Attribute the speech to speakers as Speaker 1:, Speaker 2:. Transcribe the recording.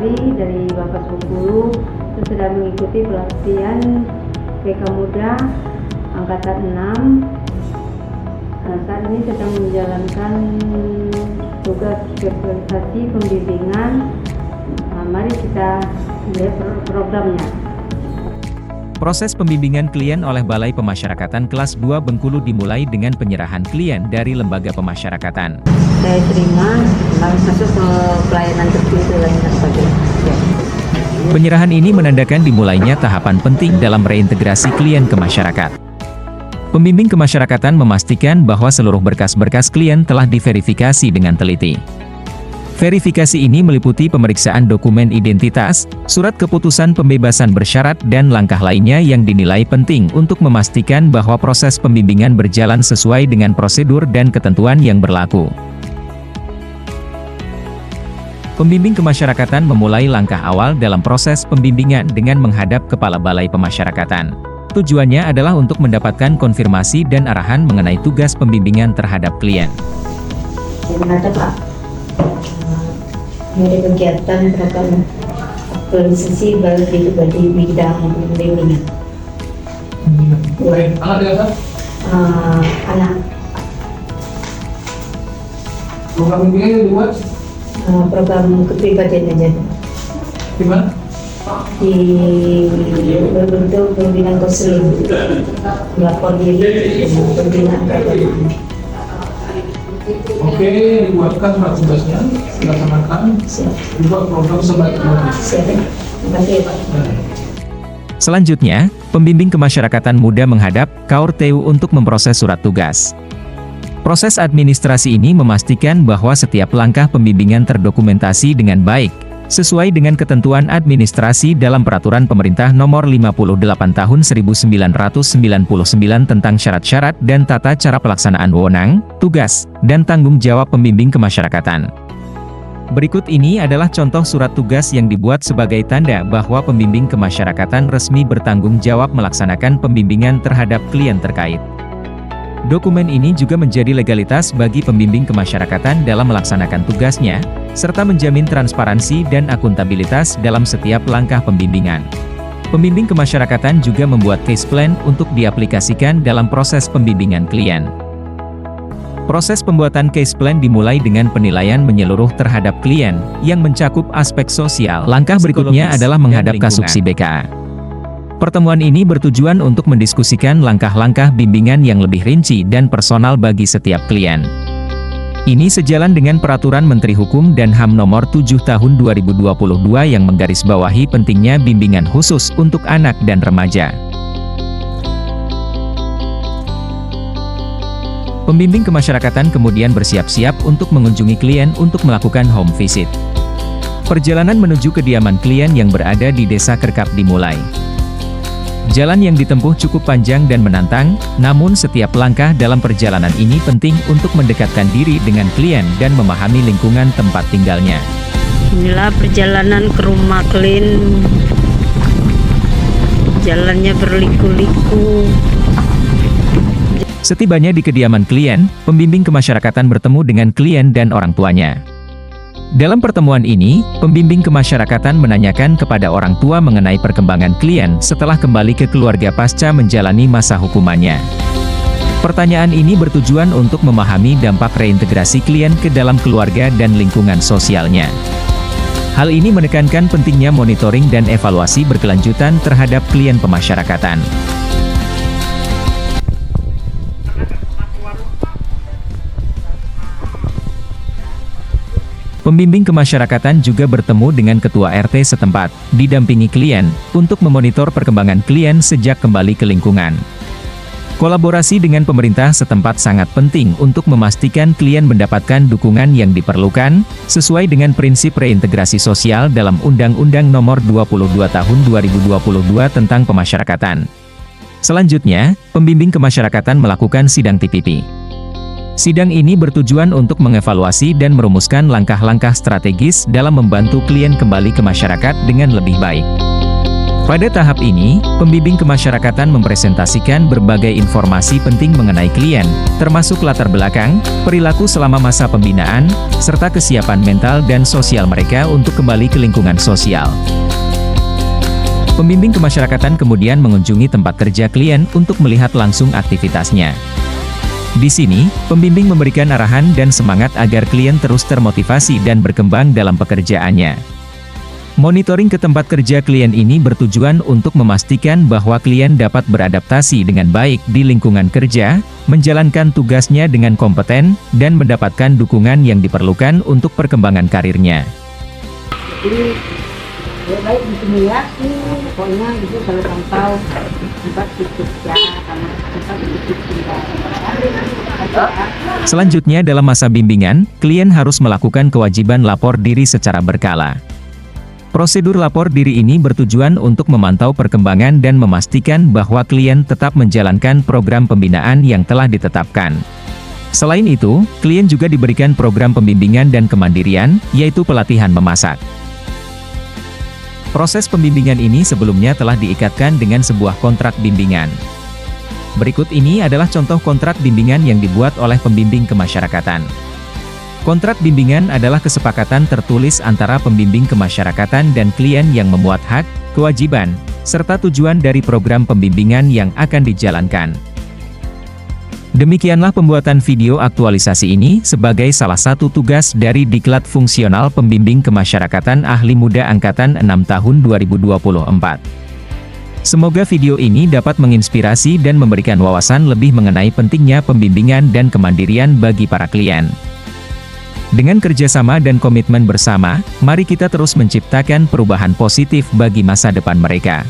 Speaker 1: Lestari dari Lapas Bengkulu sedang mengikuti pelatihan PK Muda Angkatan 6. Saat ini sedang menjalankan tugas sosialisasi pembimbingan. Mari kita lihat programnya.
Speaker 2: Proses pembimbingan klien oleh Balai Pemasyarakatan Kelas 2 Bengkulu dimulai dengan penyerahan klien dari Lembaga Pemasyarakatan.
Speaker 1: Saya terima, lalu masuk ke pelayanan tertentu lainnya sebagainya. Ya.
Speaker 2: Penyerahan ini menandakan dimulainya tahapan penting dalam reintegrasi klien ke masyarakat. Pembimbing kemasyarakatan memastikan bahwa seluruh berkas-berkas klien telah diverifikasi dengan teliti. Verifikasi ini meliputi pemeriksaan dokumen identitas, surat keputusan pembebasan bersyarat dan langkah lainnya yang dinilai penting untuk memastikan bahwa proses pembimbingan berjalan sesuai dengan prosedur dan ketentuan yang berlaku. Pembimbing kemasyarakatan memulai langkah awal dalam proses pembimbingan dengan menghadap Kepala Balai Pemasyarakatan. Tujuannya adalah untuk mendapatkan konfirmasi dan arahan mengenai tugas pembimbingan terhadap klien.
Speaker 1: Gimana Pak? Ada kegiatan program aktualisasi balik di bidang pembimbingan. Anak.
Speaker 3: Program pembimbingan yang dibuat?
Speaker 1: Program kepribadian aja.
Speaker 3: Di mana?
Speaker 1: Di berbentuk pembinaan konseling, melapor diri, pembinaan pribadi.
Speaker 3: Oke, dibuatkan surat tugasnya, dilaksanakan. Juga program sebaiknya.
Speaker 1: Terima kasih Pak.
Speaker 2: Selanjutnya, pembimbing kemasyarakatan muda menghadap Kaur TU untuk memproses surat tugas. Proses administrasi ini memastikan bahwa setiap langkah pembimbingan terdokumentasi dengan baik, sesuai dengan ketentuan administrasi dalam Peraturan Pemerintah Nomor 58 Tahun 1999 tentang syarat-syarat dan tata cara pelaksanaan wewenang, tugas, dan tanggung jawab pembimbing kemasyarakatan. Berikut ini adalah contoh surat tugas yang dibuat sebagai tanda bahwa pembimbing kemasyarakatan resmi bertanggung jawab melaksanakan pembimbingan terhadap klien terkait. Dokumen ini juga menjadi legalitas bagi pembimbing kemasyarakatan dalam melaksanakan tugasnya, serta menjamin transparansi dan akuntabilitas dalam setiap langkah pembimbingan. Pembimbing kemasyarakatan juga membuat case plan untuk diaplikasikan dalam proses pembimbingan klien. Proses pembuatan case plan dimulai dengan penilaian menyeluruh terhadap klien, yang mencakup aspek sosial. Langkah berikutnya adalah menghadap Kasubsi BKA. Pertemuan ini bertujuan untuk mendiskusikan langkah-langkah bimbingan yang lebih rinci dan personal bagi setiap klien. Ini sejalan dengan Peraturan Menteri Hukum dan HAM Nomor 7 Tahun 2022 yang menggarisbawahi pentingnya bimbingan khusus untuk anak dan remaja. Pembimbing kemasyarakatan kemudian bersiap-siap untuk mengunjungi klien untuk melakukan home visit. Perjalanan menuju kediaman klien yang berada di Desa Kerkap dimulai. Jalan yang ditempuh cukup panjang dan menantang, namun setiap langkah dalam perjalanan ini penting untuk mendekatkan diri dengan klien dan memahami lingkungan tempat tinggalnya.
Speaker 4: Inilah perjalanan ke rumah klien. Jalannya berliku-liku.
Speaker 2: Setibanya di kediaman klien, pembimbing kemasyarakatan bertemu dengan klien dan orang tuanya. Dalam pertemuan ini, pembimbing kemasyarakatan menanyakan kepada orang tua mengenai perkembangan klien setelah kembali ke keluarga pasca menjalani masa hukumannya. Pertanyaan ini bertujuan untuk memahami dampak reintegrasi klien ke dalam keluarga dan lingkungan sosialnya. Hal ini menekankan pentingnya monitoring dan evaluasi berkelanjutan terhadap klien pemasyarakatan. Pembimbing kemasyarakatan juga bertemu dengan Ketua RT setempat, didampingi klien, untuk memonitor perkembangan klien sejak kembali ke lingkungan. Kolaborasi dengan pemerintah setempat sangat penting untuk memastikan klien mendapatkan dukungan yang diperlukan, sesuai dengan prinsip reintegrasi sosial dalam Undang-Undang Nomor 22 Tahun 2022 tentang Pemasyarakatan. Selanjutnya, pembimbing kemasyarakatan melakukan sidang TPP. Sidang ini bertujuan untuk mengevaluasi dan merumuskan langkah-langkah strategis dalam membantu klien kembali ke masyarakat dengan lebih baik. Pada tahap ini, pembimbing kemasyarakatan mempresentasikan berbagai informasi penting mengenai klien, termasuk latar belakang, perilaku selama masa pembinaan, serta kesiapan mental dan sosial mereka untuk kembali ke lingkungan sosial. Pembimbing kemasyarakatan kemudian mengunjungi tempat kerja klien untuk melihat langsung aktivitasnya. Di sini, pembimbing memberikan arahan dan semangat agar klien terus termotivasi dan berkembang dalam pekerjaannya. Monitoring ke tempat kerja klien ini bertujuan untuk memastikan bahwa klien dapat beradaptasi dengan baik di lingkungan kerja, menjalankan tugasnya dengan kompeten, dan mendapatkan dukungan yang diperlukan untuk perkembangan karirnya.
Speaker 1: Jadi baik di sini ya, pokoknya itu kalau pantau tempat kerja sama tempat kerja.
Speaker 2: Selanjutnya dalam masa bimbingan, klien harus melakukan kewajiban lapor diri secara berkala. Prosedur lapor diri ini bertujuan untuk memantau perkembangan dan memastikan bahwa klien tetap menjalankan program pembinaan yang telah ditetapkan. Selain itu, klien juga diberikan program pembimbingan dan kemandirian, yaitu pelatihan memasak. Proses pembimbingan ini sebelumnya telah diikatkan dengan sebuah kontrak bimbingan. Berikut ini adalah contoh kontrak bimbingan yang dibuat oleh pembimbing kemasyarakatan. Kontrak bimbingan adalah kesepakatan tertulis antara pembimbing kemasyarakatan dan klien yang memuat hak, kewajiban, serta tujuan dari program pembimbingan yang akan dijalankan. Demikianlah pembuatan video aktualisasi ini sebagai salah satu tugas dari Diklat Fungsional Pembimbing Kemasyarakatan Ahli Muda Angkatan 6 tahun 2024. Semoga video ini dapat menginspirasi dan memberikan wawasan lebih mengenai pentingnya pembimbingan dan kemandirian bagi para klien. Dengan kerjasama dan komitmen bersama, mari kita terus menciptakan perubahan positif bagi masa depan mereka.